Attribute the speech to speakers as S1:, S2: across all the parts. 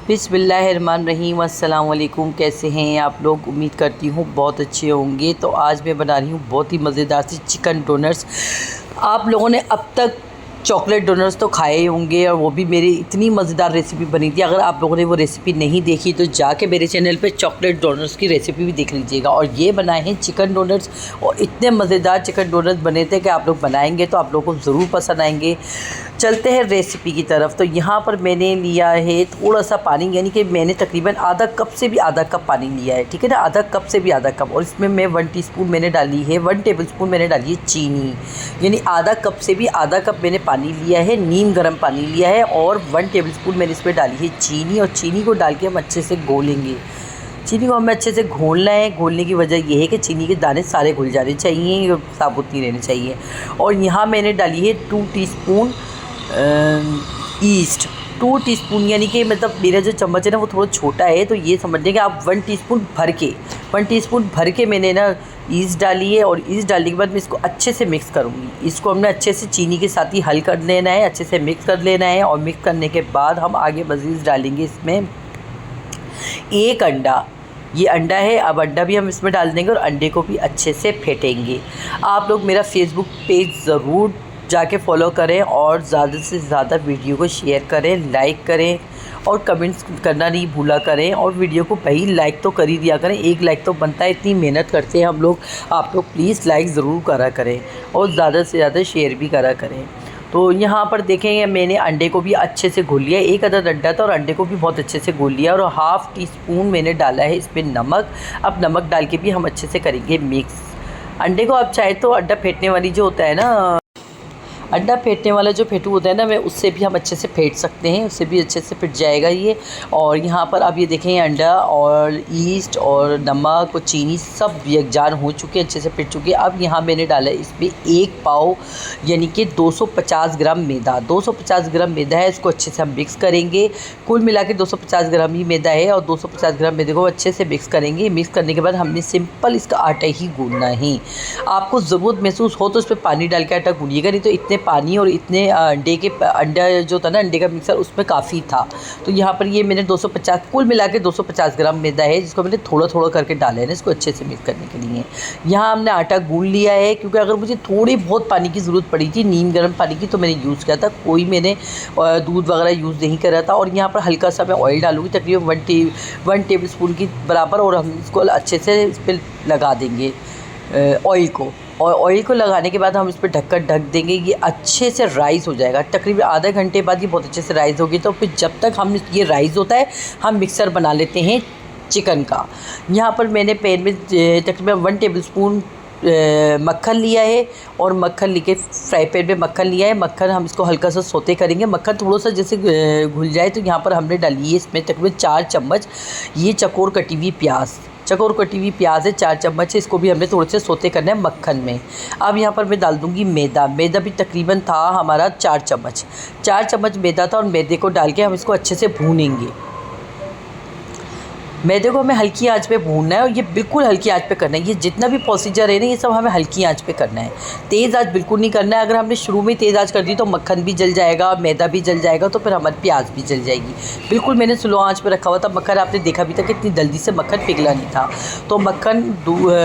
S1: बिस्मिल्लाहिर्रहमानिर्रहीम। अस्सलाम वालेकुम। कैसे हैं आप लोग? उम्मीद करती हूँ बहुत अच्छे होंगे। तो आज मैं बना रही हूँ बहुत ही मज़ेदार सी चिकन डोनट्स। आप लोगों ने अब तक चॉकलेट डोनट्स तो खाए होंगे और वो भी मेरी इतनी मज़ेदार रेसिपी बनी थी। अगर आप लोगों ने वो रेसिपी नहीं देखी तो जाके मेरे चैनल पे चॉकलेट डोनट्स की रेसिपी भी देख लीजिएगा। और ये बनाए हैं चिकन डोनट्स और इतने मज़ेदार चिकन डोनट्स बने थे कि आप लोग बनाएंगे तो आप लोगों को ज़रूर पसंद आएंगे। चलते हैं रेसिपी की तरफ। तो यहाँ पर मैंने लिया है थोड़ा सा पानी, यानी कि मैंने तकरीबन आधा कप से भी आधा कप पानी लिया है, ठीक है ना, आधा कप से भी आधा कप। और इसमें मैं 1 टीस्पून मैंने डाली है, 1 टेबलस्पून मैंने डाली है चीनी, यानी आधा कप से भी आधा कप मैंने पानी लिया है, नीम गर्म पानी लिया है। और 1 टेबलस्पून मैंने इसमें डाली है चीनी। और चीनी को डाल के हम अच्छे से घोलेंगे। चीनी को हमें अच्छे से घोलना है। घोलने की वजह यह है कि चीनी के दाने सारे घुल जाने चाहिए, साबुत नहीं रहने चाहिए। और यहाँ मैंने डाली है 2 टीस्पून ईस्ट, 2 टीस्पून, यानी कि मतलब मेरा जो चम्मच है ना वो थोड़ा छोटा है, तो ये समझ लें कि आप 1 टीस्पून भर के 1 टीस्पून भर के मैंने ना ईस्ट डाली है। और ईस्ट डालने के बाद मैं इसको अच्छे से मिक्स करूँगी। इसको हमने अच्छे से चीनी के साथ ही हल कर लेना है, अच्छे से मिक्स कर लेना है। और मिक्स करने के बाद हम आगे मज़ीद डालेंगे इसमें 1 अंडा। ये अंडा है, अब अंडा भी हम इसमें डाल देंगे और अंडे को भी अच्छे से फेंटेंगे। आप लोग मेरा फेसबुक पेज ज़रूर जाके फॉलो करें और ज़्यादा से ज़्यादा वीडियो को शेयर करें, लाइक करें और कमेंट्स करना नहीं भूला करें। और वीडियो को भाई लाइक तो कर ही दिया करें, 1 लाइक तो बनता है, इतनी मेहनत करते हैं हम लोग। आप लोग प्लीज़ लाइक ज़रूर करा करें और ज़्यादा से ज़्यादा शेयर भी करा करें। तो यहाँ पर देखें मैंने अंडे को भी अच्छे से घोल लिया, 1 अदद अंडा था और अंडे को भी बहुत अच्छे से घोल लिया। और 1/2 टीस्पून मैंने डाला है इसमें नमक। अब नमक डाल के भी हम अच्छे से करेंगे मिक्स। अंडे को आप चाहे तो अंडा फेंटने वाली जो होता है ना, अंडा फेंटने वाला जो फेंटू होता है ना, मैं उससे भी हम अच्छे से फेंट सकते हैं, उससे भी अच्छे से फिट जाएगा ये। और यहाँ पर आप ये देखें अंडा और ईस्ट और नमक और चीनी सब यकजान हो चुके हैं, अच्छे से फिट चुके हैं। अब यहाँ मैंने डाला है इसमें 1 पाव, यानी कि 250 ग्राम मैदा। 250 ग्राम मैदा है, इसको अच्छे से हम मिक्स करेंगे। कुल मिला के 250 ग्राम ही मैदा है और 250 ग्राम मैदे को अच्छे से मिक्स करेंगे। मिक्स करने के बाद हमने सिंपल इसका आटा ही गूंदना है। आपको ज़रूरत महसूस हो तो उस पर पानी डाल के आटा गूंदिएगा, नहीं तो इतने पानी और इतने अंडा जो था ना, अंडे का मिक्सर उसमें काफ़ी था। तो यहाँ पर ये मैंने 250, कुल मिला के 250 ग्राम मैदा है, जिसको मैंने थोड़ा थोड़ा करके डाला है ना इसको अच्छे से मिक्स करने के लिए। यहाँ हमने आटा गूंद लिया है, क्योंकि अगर मुझे थोड़ी बहुत पानी की ज़रूरत पड़ी थी, नीम गर्म पानी की, तो मैंने यूज़ किया था। कोई मैंने दूध वगैरह यूज़ नहीं करा था। और यहाँ पर हल्का सा मैं ऑयल डालूँगी, तकरीबन 1 टेबल स्पून की बराबर। और हम इसको अच्छे से इस पर लगा देंगे ऑयल को। और ऑयल को लगाने के बाद हम इस पर ढककर ढक देंगे। ये अच्छे से राइस हो जाएगा। तकरीबन आधे घंटे बाद ये बहुत अच्छे से राइस होगी। तो फिर जब तक हम ये राइस होता है, हम मिक्सर बना लेते हैं चिकन का। यहाँ पर मैंने पैन में तकरीबन 1 टेबलस्पून मक्खन लिया है। और मक्खन लेके फ्राई पैन में मक्खन लिया है। मक्खन हम इसको हल्का सा सोते करेंगे। मक्खन थोड़ा सा जैसे घुल जाए तो यहाँ पर हमने डाली है इसमें तकरीबन 4 चम्मच ये चकोर कटी हुई प्याज। चकोर कटी हुई प्याज है, 4 चम्मच है, इसको भी हमने थोड़े से सोते करना है मक्खन में। अब यहाँ पर मैं डाल दूँगी मैदा। मैदा भी तकरीबन था हमारा 4 चम्मच। 4 चम्मच मैदा था और मैदे को डाल के हम इसको अच्छे से भूनेंगे। मैदे को हमें हल्की आंच पे भूनना है और ये बिल्कुल हल्की आंच पे करना है। ये जितना भी प्रोसीजर है ना, ये सब हमें हल्की आंच पे करना है, तेज़ आंच बिल्कुल नहीं करना है। अगर हमने शुरू में तेज़ आंच कर दी तो मक्खन भी जल जाएगा, मैदा भी जल जाएगा, तो फिर हमारी प्याज भी जल जाएगी। बिल्कुल मैंने स्लो आंच पे रखा हुआ था। मक्खन आपने देखा भी था कि इतनी जल्दी से मक्खन पिघला नहीं था। तो मक्खन,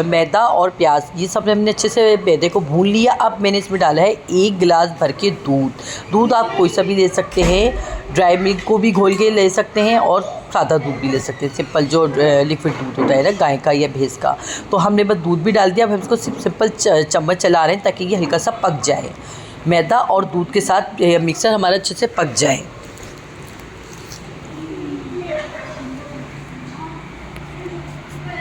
S1: मैदा और प्याज ये सब हमने अच्छे से मैदे को भून लिया। अब मैंने इसमें डाला है 1 गिलास भर के दूध। दूध आप कोई सा भी ले सकते हैं, ड्राई मिल्क को भी घोल के ले सकते हैं और सादा दूध भी ले सकते हैं, सिंपल जो लिक्विड दूध होता है ना गाय का या भैंस का। तो हमने बस दूध भी डाल दिया। अब हम इसको सिंपल चम्मच चला रहे हैं ताकि ये हल्का सा पक जाए। मैदा और दूध के साथ मिक्सर हमारा अच्छे से पक जाए।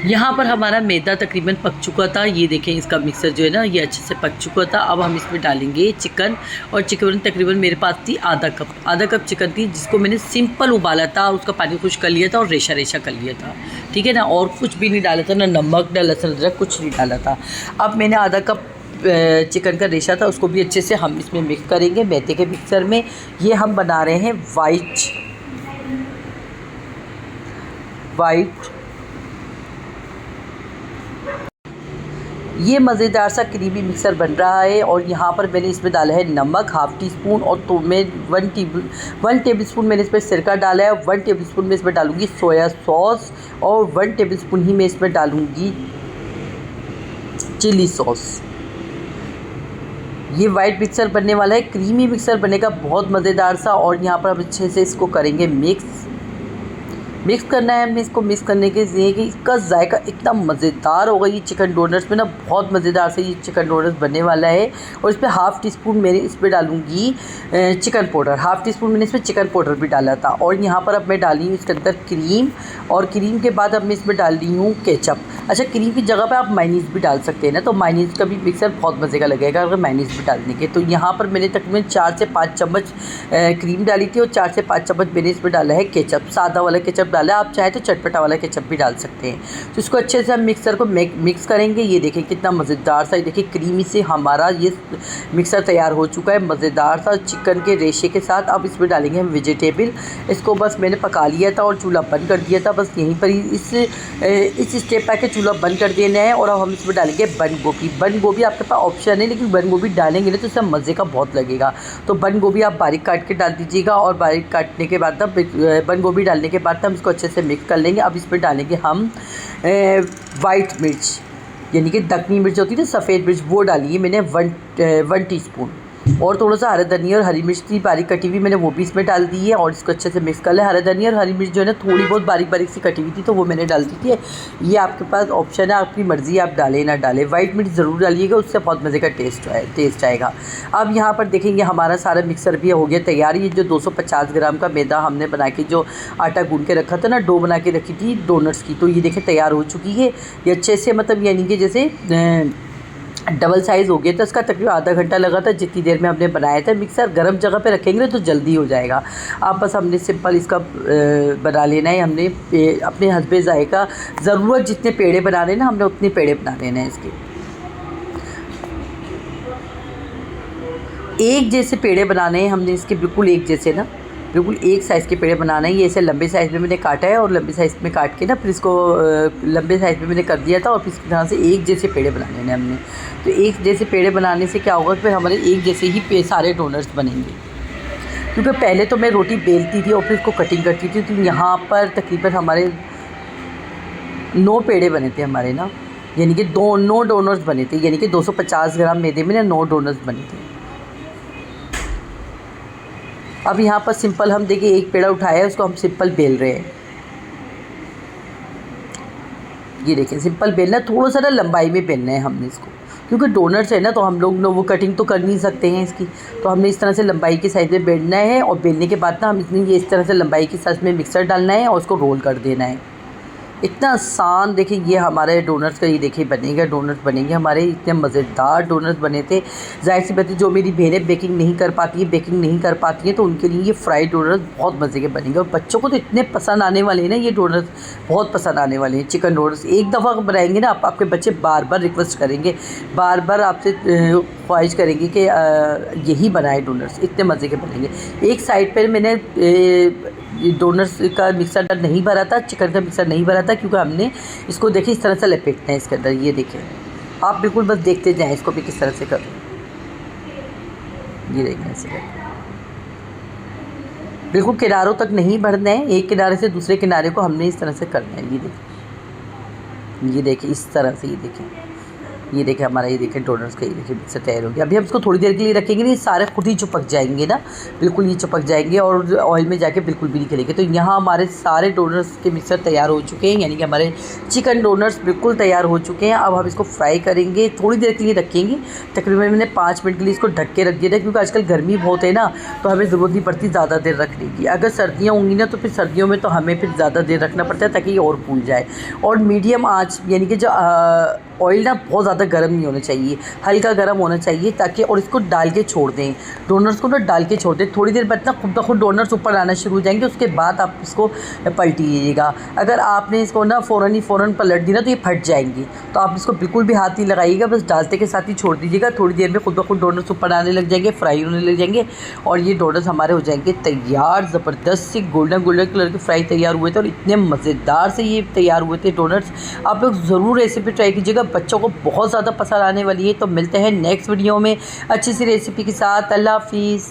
S1: यहाँ पर हमारा मैदा तकरीबन पक चुका था। ये देखें इसका मिक्सर जो है ना, ये अच्छे से पक चुका था। अब हम इसमें डालेंगे चिकन। और चिकन तकरीबन मेरे पास थी आधा कप चिकन थी, जिसको मैंने सिंपल उबाला था, उसका पानी खुश कर लिया था और रेशा रेशा कर लिया था, ठीक है ना। और कुछ भी नहीं डाला था, ना नमक ना लहसुन अदरक, कुछ नहीं डाला था। अब मैंने आधा कप चिकन का रेशा था, उसको भी अच्छे से हम इसमें मिक्स करेंगे मैदे के मिक्सर में। ये हम बना रहे हैं वाइट ये मज़ेदार सा क्रीमी मिक्सर बन रहा है और यहाँ पर मैंने इसमें डाला है नमक हाफ़ टी स्पून, और तो मैं 1 टेबल स्पून मैंने इसमें सिरका डाला है, 1 टेबल स्पून मैं इसमें डालूँगी सोया सॉस, और 1 टेबल स्पून ही मैं इसमें डालूँगी चिली सॉस। ये वाइट मिक्सर बनने वाला है, क्रीमी मिक्सर बनेगा बहुत मज़ेदार सा। और यहाँ पर हम अच्छे से इसको करेंगे मिक्स करना है हमने इसको। मिक्स करने के लिए कि इसका जायका इतना मज़ेदार होगा ये चिकन डोनट्स में ना, बहुत मज़ेदार से ये चिकन डोनट्स बनने वाला है। और इस पर हाफ़ टी स्पून मैंने इस पर डालूँगी chicken powder, half tea spoon मैंने इसमें चिकन पाउडर भी डाला था। और यहाँ पर अब मैं डाली हूँ इसके अंदर क्रीम, और क्रीम के बाद अब मैं इसमें डाल रही हूँ केचप। अच्छा, क्रीम की जगह पे आप मायोनीज़ भी डाल सकते हैं ना, तो मायोनीज़ का भी मिक्सर बहुत मज़े का लगेगा अगर मायोनीज़ भी डाल देंगे। तो यहाँ पर मैंने तकरीबन 4 से 5 चम्मच क्रीम डाली थी और 4 से 5 चम्मच मैंने इसमें डाला है केचप, सादा वाला केचप डाला है। आप चाहे तो चटपटा वाला केचप भी डाल सकते हैं। तो इसको अच्छे से हम मिक्सर को मिक्स करेंगे। ये देखिए कितना मज़ेदार सा, ये देखिए क्रीमी से हमारा ये मिक्सर तैयार हो चुका है मज़ेदार सा चिकन के रेशे के साथ। अब इसमें डालेंगे हम वेजिटेबल। इसको बस मैंने पका लिया था और चूल्हा बंद कर दिया था, बस यहीं पर ही इस स्टेप पर चूल्हा बंद कर देना है। और अब हम इसमें डालेंगे बंद गोभी। बंद गोभी आपके पास ऑप्शन है, लेकिन बंद गोभी डालेंगे ना तो इससे मज़े का बहुत लगेगा। तो बंद गोभी आप बारीक काट के डाल दीजिएगा, और बारीक काटने के बाद तब बंद गोभी डालने के बाद हम इसको अच्छे से मिक्स कर लेंगे। अब इसमें डालेंगे हम वाइट मिर्च, यानी कि दक्कनी मिर्च होती है ना, सफ़ेद मिर्च, वो डाली है मैंने 1 टीस्पून। और थोड़ा सा हरा धनिया और हरी मिर्च थी बारीक कटी हुई, मैंने वो भी इसमें डाल दी है। और इसको अच्छे से मिक्स कर लिया। हरा धनिया और हरी मिर्च जो है ना थोड़ी बहुत बारीक बारीक सी कटी हुई थी, तो वो मैंने डाल दी थी। ये आपके पास ऑप्शन है, आपकी मर्ज़ी, आप डालें ना डालें। वाइट मिर्च ज़रूर डालिएगा, उससे बहुत मज़े का टेस्ट आएगा। अब यहाँ पर देखेंगे हमारा सारा मिक्सर भी हो गया तैयार। ये जो 250 ग्राम का मैदा हमने बना के जो आटा गूँध के रखा था ना, डो बना के रखी थी डोनट्स की, तो ये देखें तैयार हो चुकी है। ये अच्छे से मतलब यानी कि जैसे डबल साइज़ हो गया था। इसका तकरीबन आधा घंटा लगा था जितनी देर में हमने बनाया था। मिक्सर गर्म जगह पे रखेंगे ना तो जल्दी हो जाएगा। आप बस हमने सिंपल इसका बना लेना है। हमने अपने हस्बे जायका ज़रूरत जितने पेड़े बनाने ना, हमने उतने पेड़े बना लेना है इसके। एक जैसे पेड़े बनाने हैं हमने इसके, बिल्कुल एक जैसे ना, बिल्कुल एक साइज़ के पेड़े बनाना है। ये ऐसे लंबे साइज़ में मैंने काटा है, और लंबे साइज़ में काट के ना फिर इसको लंबे साइज़ में मैंने कर दिया था। और फिर इस तरह से एक जैसे पेड़े बनाने हैं हमने। तो एक जैसे पेड़े बनाने से क्या होगा, फिर हमारे एक जैसे ही सारे डोनट्स बनेंगे। क्योंकि पहले तो मैं रोटी बेलती थी और फिर इसको कटिंग करती थी, तो यहाँ पर तकरीबन हमारे 9 पेड़े बने थे हमारे ना, यानी कि 9 डोनट्स बने थे, यानी कि 250 ग्राम मैदे में ना 9 डोनट्स बने थे। अब यहाँ पर सिंपल हम देखिए एक पेड़ा उठाया है, उसको हम सिंपल बेल रहे हैं। ये देखिए सिंपल बेलना, थोड़ा सा ना लंबाई में बेलना है हमने इसको, क्योंकि डोनट्स है ना तो हम लोग वो कटिंग तो कर नहीं सकते हैं इसकी। तो हमने इस तरह से लंबाई के साइज़ में बेलना है, और बेलने के बाद ना हम ये इस तरह से लंबाई के साइज़ में मिक्सर डालना है और उसको रोल कर देना है। इतना आसान। देखिए ये हमारे डोनट्स का, ये देखिए बनेगा, डोनट्स बनेंगे हमारे। इतने मज़ेदार डोनट्स बने थे। ज़ाहिर सी बात है जो मेरी बहनें बेकिंग नहीं कर पाती हैं तो उनके लिए ये फ्राइड डोनट्स बहुत मज़े के बनेंगे। और बच्चों को तो इतने पसंद आने वाले हैं ना, ये डोनट्स बहुत पसंद आने वाले हैं। चिकन डोनट्स एक दफ़ा बनाएंगे ना आपके बच्चे बार बार रिक्वेस्ट करेंगे, बार बार आपसे ख्वाहिश करेंगे कि यही बनाए डोनट्स, इतने मज़े के बनेंगे। एक साइड पर मैंने डोनट्स का मिक्सर नहीं भरा था, चिकन का मिक्सर नहीं भरा था, क्योंकि हमने इसको देखिए इस तरह से लपेटना है इसके अंदर। ये देखिए आप बिल्कुल बस देखते जाएं इसको भी किस तरह से करूँ। ये देखिए ऐसे बिल्कुल किनारों तक नहीं भरना है, एक किनारे से दूसरे किनारे को हमने इस तरह से करना है। ये देखिए इस तरह से, ये देखिए हमारा, ये देखिए डोनट्स का, ये देखिए मिक्सर तैयार हो गया। अभी हम इसको थोड़ी देर के लिए रखेंगे, नहीं सारे खुद ही चिपक जाएंगे ना, बिल्कुल ये चिपक जाएंगे और ऑयल में जाके बिल्कुल भी नहीं खिलेंगे। तो यहाँ हमारे सारे डोनट्स के मिक्सर तैयार हो चुके हैं, यानी कि हमारे चिकन डोनट्स बिल्कुल तैयार हो चुके हैं। अब हम इसको फ्राई करेंगे, थोड़ी देर के लिए रखेंगे। तकरीबन मैंने 5 मिनट के लिए इसको ढक के रख दिया था, क्योंकि आजकल गर्मी बहुत है ना, तो हमें ज़रूरत नहीं पड़ती ज़्यादा देर रखने की। अगर सर्दियाँ होंगी ना तो फिर सर्दियों में तो हमें फिर ज़्यादा देर रखना पड़ता है ताकि ये और फूल जाए। और मीडियम आँच, यानी कि जो ऑयल ना बहुत ज़्यादा गर्म नहीं होना चाहिए, हल्का गर्म होना चाहिए, ताकि और इसको डाल के छोड़ दें, डोनट्स को ना डाल के छोड़ दें। थोड़ी देर बाद ना खुद ब खुद डोनट्स ऊपर आना शुरू हो जाएंगे, उसके बाद आप इसको पलटिएगा। अगर आपने इसको ना फ़ौरन पलट दी ना तो ये फट जाएंगी। तो आप इसको बिल्कुल भी हाथ नहीं लगाइएगा, बस डालते के साथ ही छोड़ दीजिएगा। थोड़ी देर में खुद ब खुद डोनट्स ऊपर आने लग जाएंगे, फ्राई होने लग जाएंगे, और ये डोनट्स हमारे हो जाएंगे तैयार। ज़बरदस्त से गोल्डन कलर के फ्राई तैयार हुए थे, और इतने मज़ेदार से ये तैयार हुए थे डोनट्स। आप लोग ज़रूर रेसिपी ट्राई कीजिएगा, बच्चों को बहुत ज़्यादा पसंद आने वाली है। तो मिलते हैं नेक्स्ट वीडियो में अच्छी सी रेसिपी के साथ। अल्लाह हाफिज़।